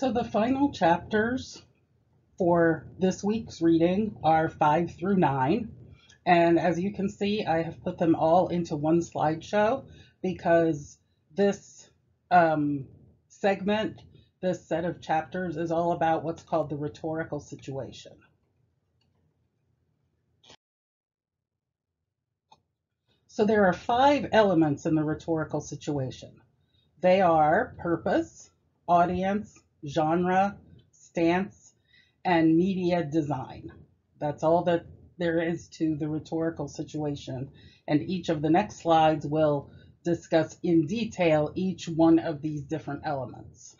So the final chapters for this week's reading are 5 through 9. And as you can see, I have put them all into one slideshow because this segment, this set of chapters is all about what's called the rhetorical situation. So there are 5 elements in the rhetorical situation. They are purpose, audience, genre, stance, and media design. That's all that there is to the rhetorical situation. And each of the next slides will discuss in detail each one of these different elements.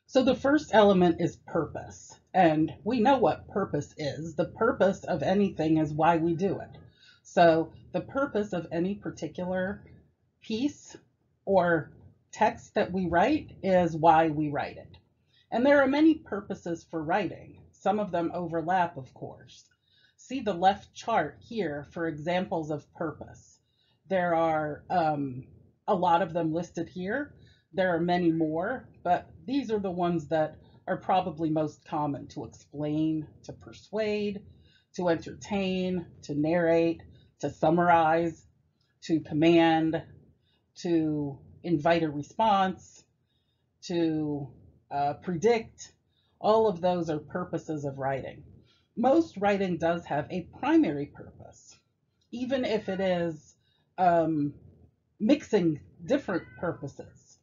So the first element is purpose. And we know what purpose is. The purpose of anything is why we do it. So the purpose of any particular piece or text that we write is why we write it. And there are many purposes for writing. Some of them overlap, of course. See the left chart here for examples of purpose. There are a lot of them listed here. There are many more, but these are the ones that are probably most common: to explain, to persuade, to entertain, to narrate, to summarize, to command, to invite a response, to predict. All of those are purposes of writing. Most writing does have a primary purpose, even if it is mixing different purposes,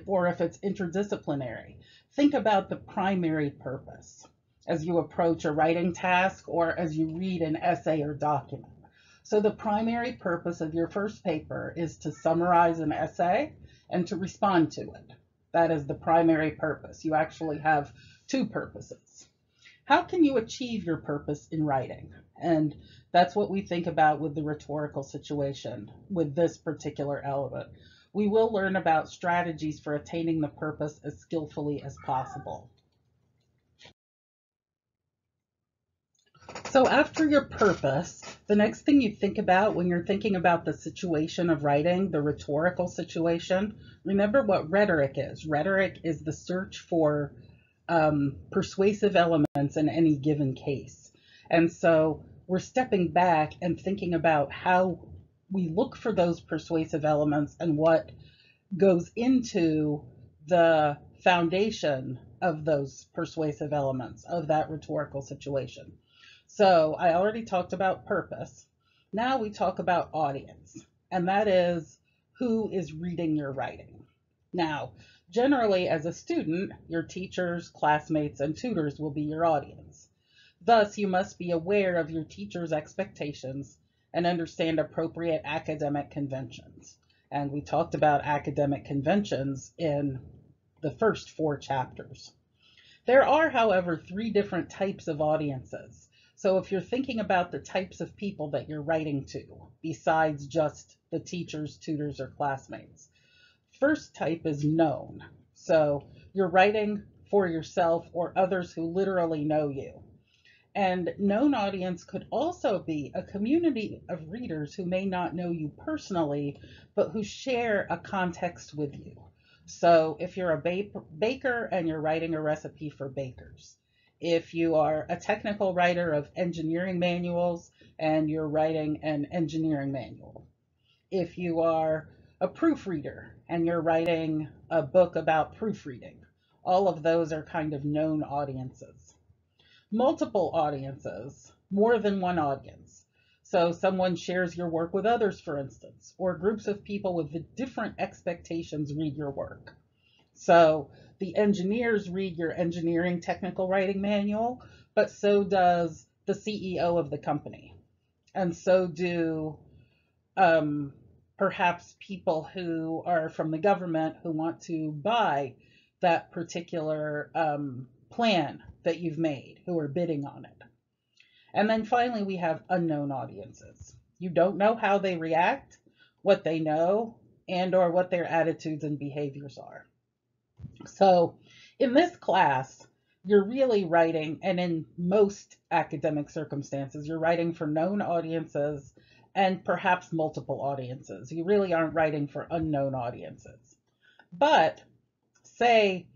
or if it's interdisciplinary. Think about the primary purpose as you approach a writing task or as you read an essay or document. So the primary purpose of your first paper is to summarize an essay and to respond to it. That is the primary purpose. You actually have 2 purposes. How can you achieve your purpose in writing? And that's what we think about with the rhetorical situation with this particular element. We will learn about strategies for attaining the purpose as skillfully as possible. So after your purpose, the next thing you think about when you're thinking about the situation of writing, the rhetorical situation, remember what rhetoric is. Rhetoric is the search for persuasive elements in any given case. And so we're stepping back and thinking about how we look for those persuasive elements and what goes into the foundation of those persuasive elements of that rhetorical situation. So I already talked about purpose. Now we talk about audience, and that is who is reading your writing. Now, generally as a student, your teachers, classmates, and tutors will be your audience. Thus, you must be aware of your teacher's expectations and understand appropriate academic conventions. And we talked about academic conventions in the first 4 chapters. There are, however, 3 different types of audiences. So if you're thinking about the types of people that you're writing to, besides just the teachers, tutors, or classmates, first type is known. So you're writing for yourself or others who literally know you. And known audience could also be a community of readers who may not know you personally, but who share a context with you. So if you're a baker and you're writing a recipe for bakers, if you are a technical writer of engineering manuals and you're writing an engineering manual, if you are a proofreader and you're writing a book about proofreading, all of those are kind of known audiences. Multiple audiences, more than one audience. So someone shares your work with others, for instance, or groups of people with different expectations read your work. So the engineers read your engineering technical writing manual, but so does the CEO of the company. And so do perhaps people who are from the government who want to buy that particular plan that you've made, who are bidding on it. And then finally, we have unknown audiences. You don't know how they react, what they know, and or what their attitudes and behaviors are. So in this class, you're really writing, and in most academic circumstances, you're writing for known audiences and perhaps multiple audiences. You really aren't writing for unknown audiences. But say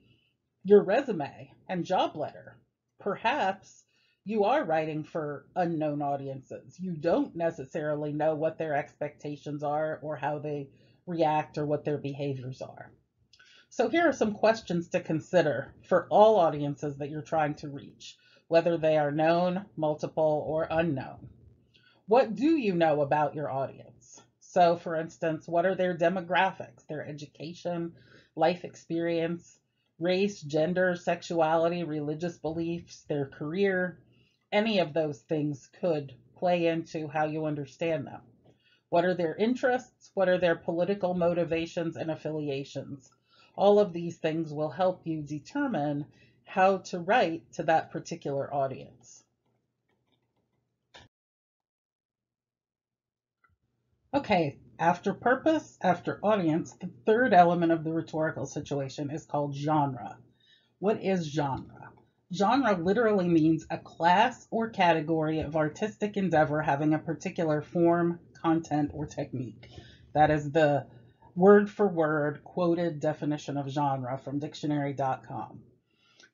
your resume and job letter. Perhaps you are writing for unknown audiences. You don't necessarily know what their expectations are or how they react or what their behaviors are. So here are some questions to consider for all audiences that you're trying to reach, whether they are known, multiple, or unknown. What do you know about your audience? So, for instance, what are their demographics, their education, life experience, race, gender, sexuality, religious beliefs, their career? Any of those things could play into how you understand them. What are their interests? What are their political motivations and affiliations? All of these things will help you determine how to write to that particular audience. Okay, after purpose, after audience, the third element of the rhetorical situation is called genre. What is genre? Genre literally means a class or category of artistic endeavor having a particular form, content, or technique. That is the word for word quoted definition of genre from dictionary.com.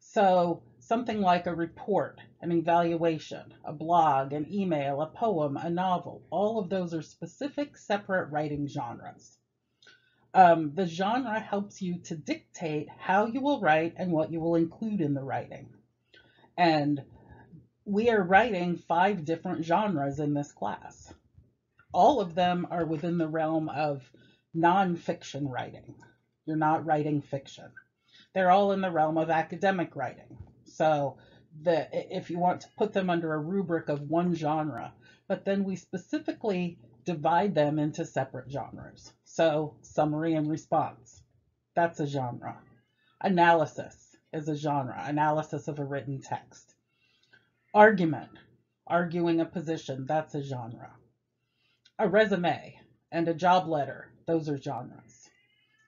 So something like a report, an evaluation, a blog, an email, a poem, a novel, all of those are specific separate writing genres. The genre helps you to dictate how you will write and what you will include in the writing. And we are writing 5 different genres in this class. All of them are within the realm of nonfiction writing. You're not writing fiction. They're all in the realm of academic writing. So if you want to put them under a rubric of one genre, but then we specifically divide them into separate genres. So summary and response, that's a genre. Analysis is a genre, analysis of a written text. Argument, arguing a position, that's a genre. A resume and a job letter, those are genres.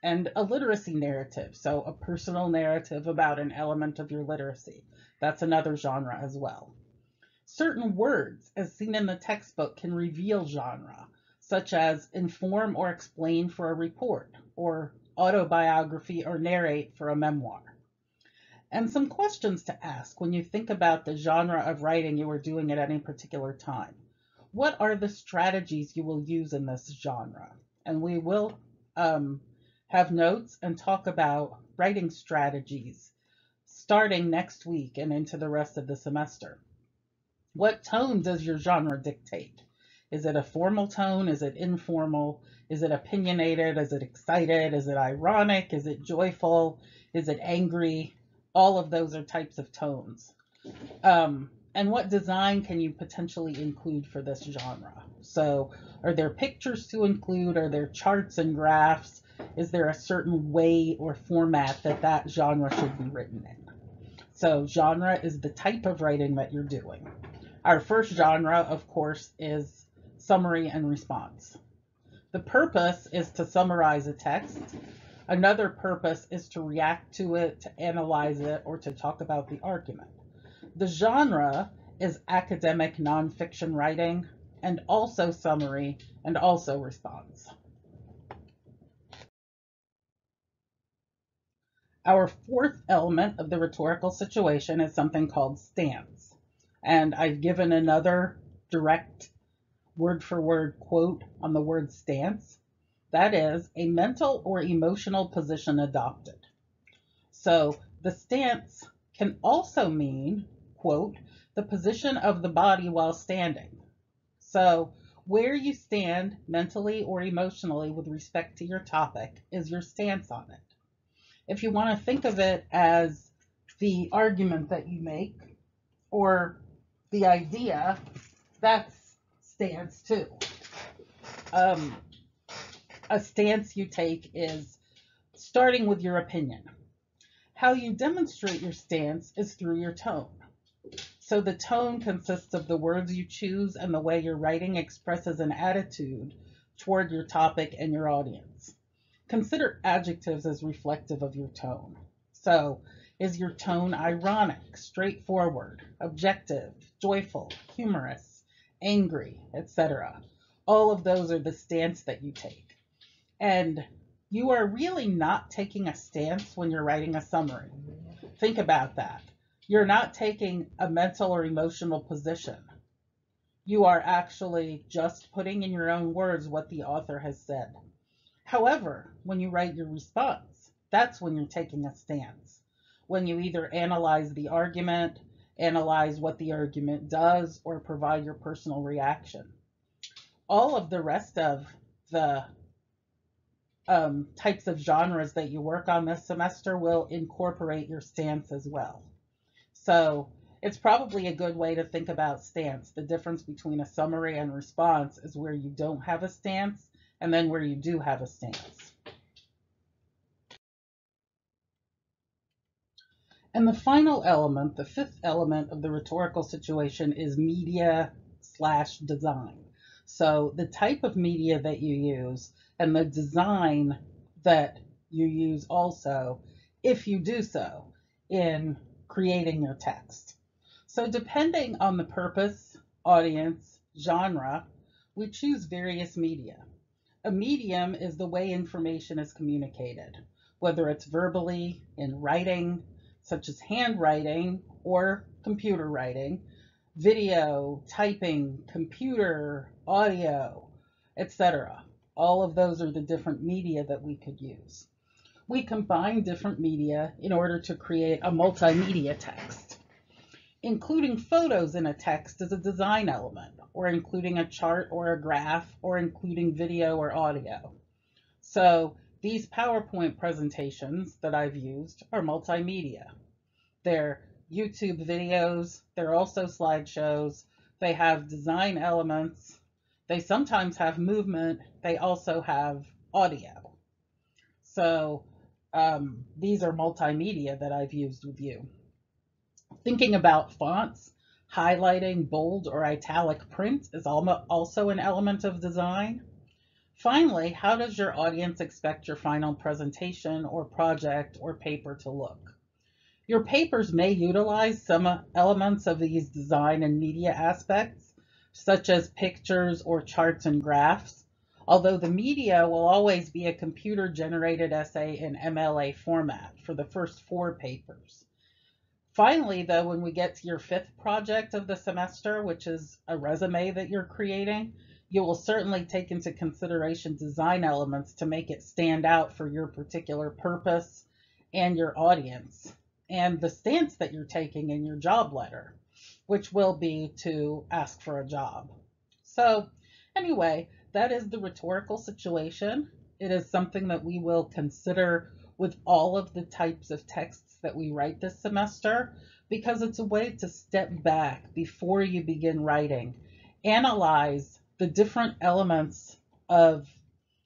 And a literacy narrative, so a personal narrative about an element of your literacy, that's another genre as well. Certain words, as seen in the textbook, can reveal genre, such as inform or explain for a report, or autobiography or narrate for a memoir. And some questions to ask when you think about the genre of writing you are doing at any particular time. What are the strategies you will use in this genre? And we will have notes and talk about writing strategies starting next week and into the rest of the semester. What tone does your genre dictate? Is it a formal tone? Is it informal? Is it opinionated? Is it excited? Is it ironic? Is it joyful? Is it angry? All of those are types of tones. And what design can you potentially include for this genre? So are there pictures to include? Are there charts and graphs? Is there a certain way or format that genre should be written in? So genre is the type of writing that you're doing. Our first genre, of course, is summary and response. The purpose is to summarize a text. Another purpose is to react to it, to analyze it, or to talk about the argument. The genre is academic nonfiction writing, and also summary, and also response. Our fourth element of the rhetorical situation is something called stance. And I've given another direct word for word quote on the word stance. That is a mental or emotional position adopted. So the stance can also mean, quote, the position of the body while standing. So where you stand mentally or emotionally with respect to your topic is your stance on it. If you want to think of it as the argument that you make or the idea, that's stance too. A stance you take is starting with your opinion. How you demonstrate your stance is through your tone. So the tone consists of the words you choose and the way your writing expresses an attitude toward your topic and your audience. Consider adjectives as reflective of your tone. So, is your tone ironic, straightforward, objective, joyful, humorous, angry, etc.? All of those are the stance that you take. And You are really not taking a stance when you're writing a summary. Think about that. You're not taking a mental or emotional position. You are actually just putting in your own words what the author has said. However, when you write your response, that's when you're taking a stance. When you either analyze the argument, analyze what the argument does, or provide your personal reaction. All of the rest of the types of genres that you work on this semester will incorporate your stance as well. So it's probably a good way to think about stance. The difference between a summary and response is where you don't have a stance and then where you do have a stance. And the final element, the fifth element of the rhetorical situation is media/design. So the type of media that you use and the design that you use also, if you do so, in creating your text. So depending on the purpose, audience, genre, we choose various media. A medium is the way information is communicated, whether it's verbally, in writing, such as handwriting or computer writing, video, typing, computer, audio, etc. All of those are the different media that we could use. We combine different media in order to create a multimedia text. Including photos in a text is a design element, or including a chart or a graph, or including video or audio. So these PowerPoint presentations that I've used are multimedia. They're YouTube videos, they're also slideshows, they have design elements, they sometimes have movement, they also have audio. So these are multimedia that I've used with you. Thinking about fonts, highlighting bold or italic print is also an element of design. Finally, how does your audience expect your final presentation or project or paper to look? Your papers may utilize some elements of these design and media aspects, such as pictures or charts and graphs, although the media will always be a computer-generated essay in MLA format for the first 4 papers. Finally, though, when we get to your 5th project of the semester, which is a resume that you're creating, you will certainly take into consideration design elements to make it stand out for your particular purpose and your audience, and the stance that you're taking in your job letter, which will be to ask for a job. So anyway, that is the rhetorical situation. It is something that we will consider with all of the types of texts that we write this semester, because it's a way to step back before you begin writing, analyze the different elements of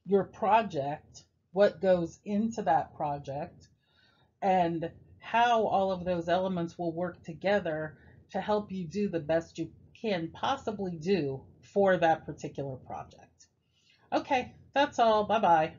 your project, what goes into that project, and how all of those elements will work together to help you do the best you can possibly do for that particular project. Okay, that's all. Bye-bye.